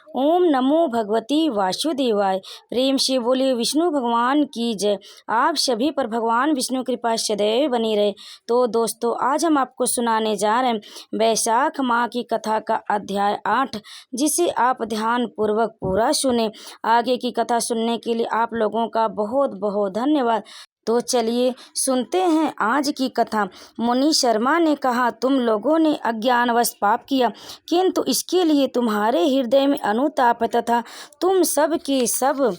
ओम नमो भगवती वासुदेवाय। प्रेम से बोले विष्णु भगवान की जय। आप सभी पर भगवान विष्णु कृपा सदैव बनी रहे। तो दोस्तों, आज हम आपको सुनाने जा रहे हैं वैशाख माह की कथा का अध्याय 8, जिसे आप ध्यान पूर्वक पूरा सुने। आगे की कथा सुनने के लिए आप लोगों का बहुत बहुत धन्यवाद। तो चलिए सुनते हैं आज की कथा। मुनि शर्मा ने कहा, तुम लोगों ने अज्ञानवश पाप किया, किंतु इसके लिए तुम्हारे हृदय में अनुताप है तथा तुम सब के सब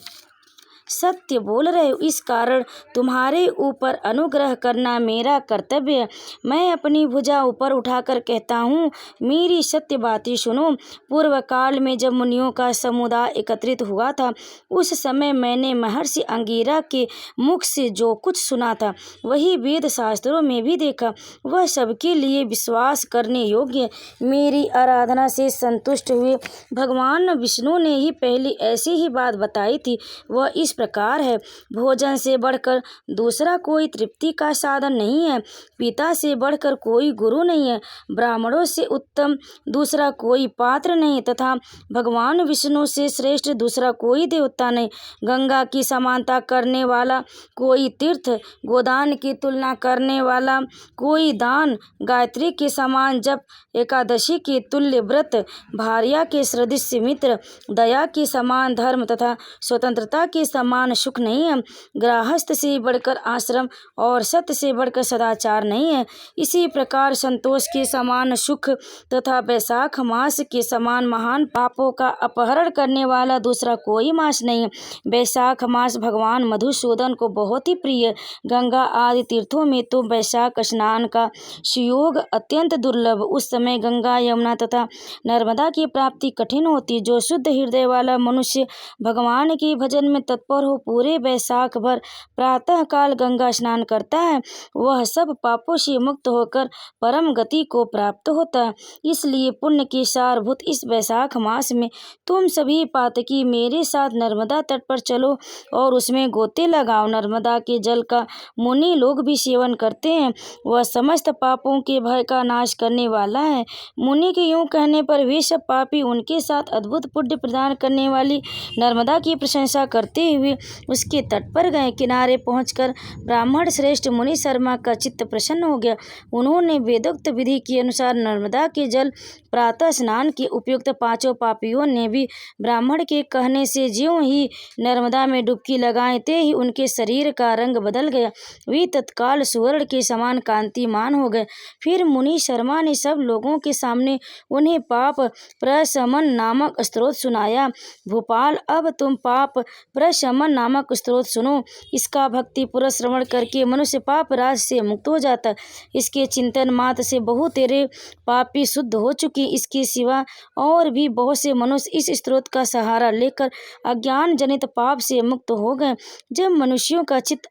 सत्य बोल रहे हो। इस कारण तुम्हारे ऊपर अनुग्रह करना मेरा कर्तव्य है। मैं अपनी भुजा ऊपर उठाकर कहता हूँ, मेरी सत्य बातें सुनो। पूर्व काल में जब मुनियों का समुदाय एकत्रित हुआ था, उस समय मैंने महर्षि अंगिरा के मुख से जो कुछ सुना था, वही वेद शास्त्रों में भी देखा। वह सबके लिए विश्वास करने योग्य। मेरी आराधना से संतुष्ट हुए भगवान विष्णु ने ही पहले ऐसी ही बात बताई थी। वह इस प्रकार है, भोजन से बढ़कर दूसरा कोई तृप्ति का साधन नहीं है, पिता से बढ़कर कोई गुरु नहीं है, ब्राह्मणों से उत्तम दूसरा कोई पात्र नहीं, तथा भगवान विष्णु से श्रेष्ठ दूसरा कोई देवता नहीं। गंगा की समानता करने वाला कोई तीर्थ, गोदान की तुलना करने वाला कोई दान, गायत्री के समान जप, एकादशी के तुल्य व्रत, भार्या के सदृश मित्र, दया के समान धर्म तथा स्वतंत्रता के समान सुख नहीं है। गृहस्थ से बढ़कर आश्रम और सत्य से बढ़कर सदाचार नहीं है। इसी प्रकार संतोष के समान सुख तथा वैशाख मास के समान महान पापों का अपहरण करने वाला दूसरा कोई मास नहीं है। वैशाख मास भगवान मधुसूदन को बहुत ही प्रिय है। गंगा आदि तीर्थों में तो वैशाख स्नान का सुयोग अत्यंत दुर्लभ। उस समय गंगा, यमुना तथा नर्मदा की प्राप्ति कठिन होती। जो शुद्ध हृदय वाला मनुष्य भगवान के भजन में तत्पर हो, पूरे वैशाख भर प्रातः काल गंगा स्नान करता है, वह सब पापों से मुक्त होकर परम गति को प्राप्त होता है। इसलिए पुण्य के सारभूत इस वैशाख मास में तुम सभी पातकी मेरे साथ नर्मदा तट पर चलो और उसमें गोते लगाओ। नर्मदा के जल का मुनि लोग भी सेवन करते हैं। वह समस्त पापों के भय का नाश करने वाला है। मुनि के यूं कहने पर वे सब पापी उनके साथ अद्भुत पुण्य प्रदान करने वाली नर्मदा की प्रशंसा करते हुए उसके तट पर गए। किनारे पहुंचकर ब्राह्मण श्रेष्ठ मुनि शर्मा का चित्त प्रसन्न हो गया। उन्होंने वेदोक्त विधि के अनुसार नर्मदा के जल प्रातः स्नान के उपयुक्त पांचों पापियों ने भी ब्राह्मण के कहने से ज्यों ही नर्मदा में डुबकी लगाए, ते ही उनके शरीर का रंग बदल गया। वे तत्काल सुवर्ण के समान कांतिमान हो गए। फिर मुनि शर्मा ने सब लोगों के सामने उन्हें पाप प्रशमन नामक स्तोत्र सुनाया। भोपाल, अब तुम पाप प्रशमन नामक स्तोत्र सुनो। इसका भक्ति पूर्वक श्रवण करके मनुष्य पाप राज से मुक्त हो जाता है। इसके चिंतन मात्र से बहुत तेरे पापी शुद्ध हो चुके। इसके सिवा और भी बहुत से मनुष्य इस स्तोत्र का सहारा लेकर अज्ञान जनित पाप से मुक्त हो गए। जब मनुष्यों का चित्त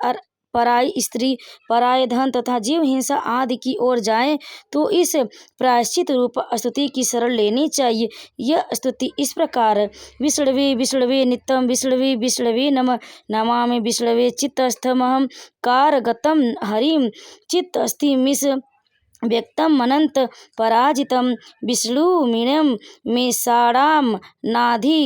पराई स्त्री, पराय धन तथा जीव हिंसा आदि की ओर जाए, तो इस प्रायश्चित रूप स्तुति की शरण लेनी चाहिए। यह स्तुति इस प्रकार है, विष्णवे विष्णवे नित्यं विष्णवे विष्णवे नमः, नमामि विष्णवे चित्तस्थमहं कारगतं हरिं, चित्तस्थिमिष व्यक्तम अनंत पराजितम विष्णुमीणं मेषाणाम नाधि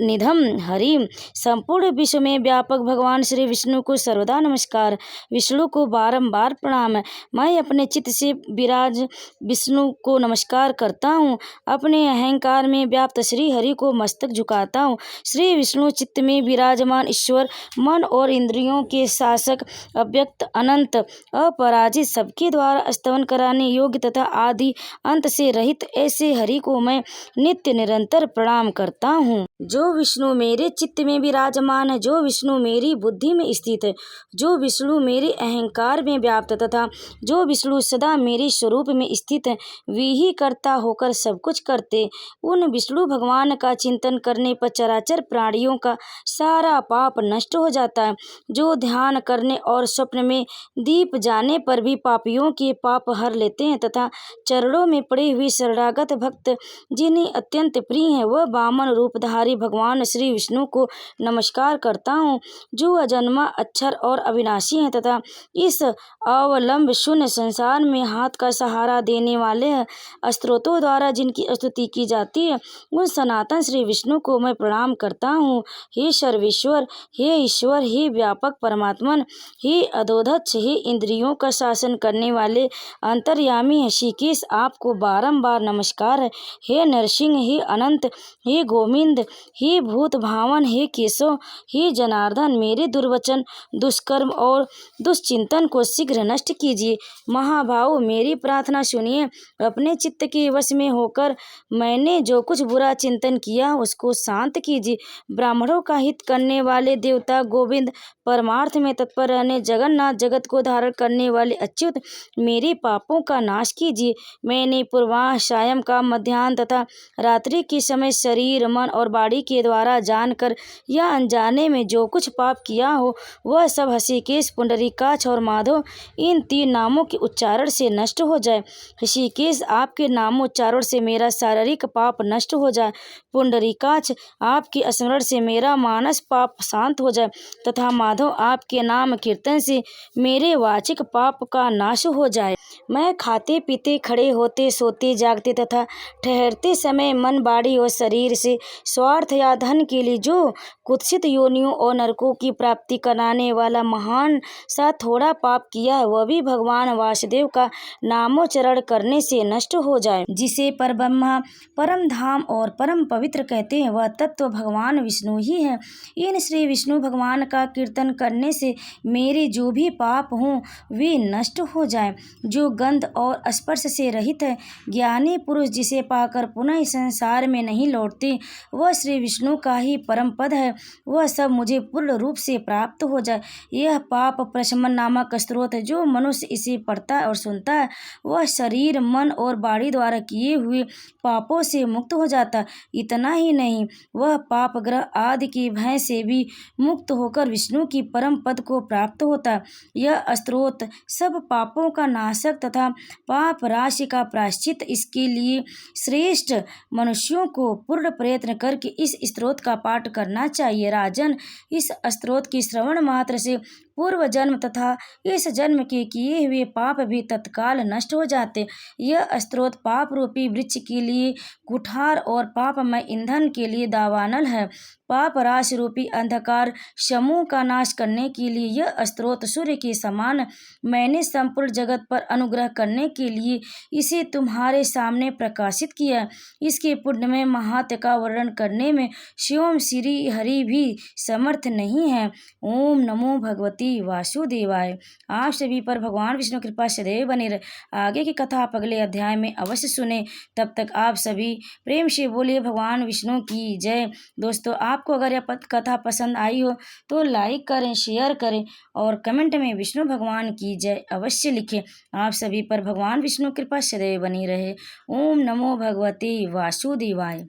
निधम हरिम। संपूर्ण विश्व में व्यापक भगवान श्री विष्णु को सर्वदा नमस्कार। विष्णु को बारंबार प्रणाम है। मैं अपने चित्त से विराज विष्णु को नमस्कार करता हूँ। अपने अहंकार में व्याप्त श्री हरि को मस्तक झुकाता हूँ। श्री विष्णु चित्त में विराजमान ईश्वर, मन और इंद्रियों के शासक, अव्यक्त अनंत अपराजित, सबके द्वारा स्तवन कराने योग्य तथा आदि अंत से रहित ऐसे हरि को मैं नित्य निरंतर प्रणाम करता हूँ। जो विष्णु मेरे चित्त में विराजमान है, जो विष्णु मेरी बुद्धि में स्थित है, जो विष्णु मेरे अहंकार में व्याप्त तथा जो विष्णु सदा मेरे स्वरूप में स्थित है, वे ही कर्ता होकर सब कुछ करते। उन विष्णु भगवान का चिंतन करने पर चराचर प्राणियों का सारा पाप नष्ट हो जाता है। जो ध्यान करने और स्वप्न में दीप जाने पर भी पापियों के पाप हर कर लेते हैं तथा चरणों में पड़ी हुई शरणागत भक्त जिन्हें अत्यंत प्रिय है वह वामन रूपधारी भगवान श्री विष्णु को नमस्कार करता हूँ, जो अजन्मा, अक्षर और अविनाशी हैं तथा इस अवलंब शून्य संसार में हाथ का सहारा देने वाले हैं। स्तोत्रों द्वारा जिनकी स्तुति की जाती है उन सनातन श्री विष्णु को मैं प्रणाम करता हूँ। हे सर्वेश्वर, हे ईश्वर, हे व्यापक परमात्मन, हे अधोधक्ष, हे इंद्रियों का शासन करने वाले अंतर्यामी ऋषिकेश, आपको बारंबार नमस्कार है। हे नरसिंह, हे अनंत, हे गोविंद, हे भूत भावन, हे केशव, हे जनार्दन, मेरे दुर्वचन, दुष्कर्म और दुष्चिंतन को शीघ्र नष्ट कीजिए। महाभाव, मेरी प्रार्थना सुनिए। अपने चित्त के वश में होकर मैंने जो कुछ बुरा चिंतन किया उसको शांत कीजिए। ब्राह्मणों का हित करने वाले देवता गोविंद, परमार्थ में तत्पर रहने जगन्नाथ, जगत को धारण करने वाले अच्युत, मेरे पापों का नाश कीजिए। मैंने पूर्वाह्न, सायं का, मध्याह्न तथा रात्रि के समय शरीर, मन और वाणी के द्वारा जानकर या अनजाने में जो कुछ पाप किया हो वह सब ऋषिकेश, पुंडरीकाक्ष और माधव इन 3 नामों के उच्चारण से नष्ट हो जाए। ऋषिकेश, आपके नामोच्चारण से मेरा शारीरिक पाप नष्ट हो जाए। पुंडरीकाक्ष, आपके स्मरण से मेरा मानस पाप शांत हो जाए तथा माधव, आपके नाम कीर्तन से मेरे वाचिक पाप का नाश हो जाए। मैं खाते पीते, खड़े होते, सोते, जागते तथा ठहरते समय मन, वाणी और शरीर से स्वार्थ या धन के लिए जो कुत्सित योनियों और नरकों की प्राप्ति कराने वाला महान सा थोड़ा पाप किया है वह भी भगवान वासुदेव का नामोच्चारण करने से नष्ट हो जाए। जिसे परब्रह्म, परम धाम और परम पवित्र कहते हैं वह तत्व भगवान विष्णु ही है। इन श्री विष्णु भगवान का कीर्तन करने से मेरे जो भी पाप हों वे नष्ट हो जाए। जो गंध और स्पर्श से रहित है, ज्ञानी पुरुष जिसे पाकर पुनः इस संसार में नहीं लौटते वह श्री विष्णु का ही परम पद है, वह सब मुझे पूर्ण रूप से प्राप्त हो जाए। यह पाप प्रशमन नामक स्त्रोत जो मनुष्य इसे पढ़ता है और सुनता है वह शरीर, मन और वाणी द्वारा किए हुए पापों से मुक्त हो जाता है। इतना ही नहीं, वह पाप ग्रह आदि के भय से भी मुक्त होकर विष्णु की परम पद को प्राप्त होता है। यह स्त्रोत सब पापों का नाशक तथा पाप राशि का प्रायश्चित। इसके लिए श्रेष्ठ मनुष्यों को पूर्ण प्रयत्न करके इस स्त्रोत का पाठ करना चाहिए। राजन, इस स्त्रोत की श्रवण मात्र से पूर्व जन्म तथा इस जन्म के किए हुए पाप भी तत्काल नष्ट हो जाते। यह स्त्रोत पाप रूपी वृक्ष के लिए कुठार और पापमय ईंधन के लिए दावानल है। पाप राशि रूपी अंधकार समूह का नाश करने के लिए यह स्त्रोत सूर्य के समान। मैंने संपूर्ण जगत पर अनुग्रह करने के लिए इसे तुम्हारे सामने प्रकाशित किया। इसके पुण्य में महात्म्य का वर्णन करने में स्वयं श्री हरि भी समर्थ नहीं है। ओम नमो भगवती वासुदेवाय। आप सभी पर भगवान विष्णु कृपा सदैव बनी रहे। आगे की कथा आप अगले अध्याय में अवश्य सुने। तब तक आप सभी प्रेम से बोलिए भगवान विष्णु की जय। दोस्तों, आपको अगर यह कथा पसंद आई हो तो लाइक करें, शेयर करें और कमेंट में विष्णु भगवान की जय अवश्य लिखें। आप सभी पर भगवान विष्णु कृपा सदैव बनी रहे। ओम नमो भगवते वासुदेवाय।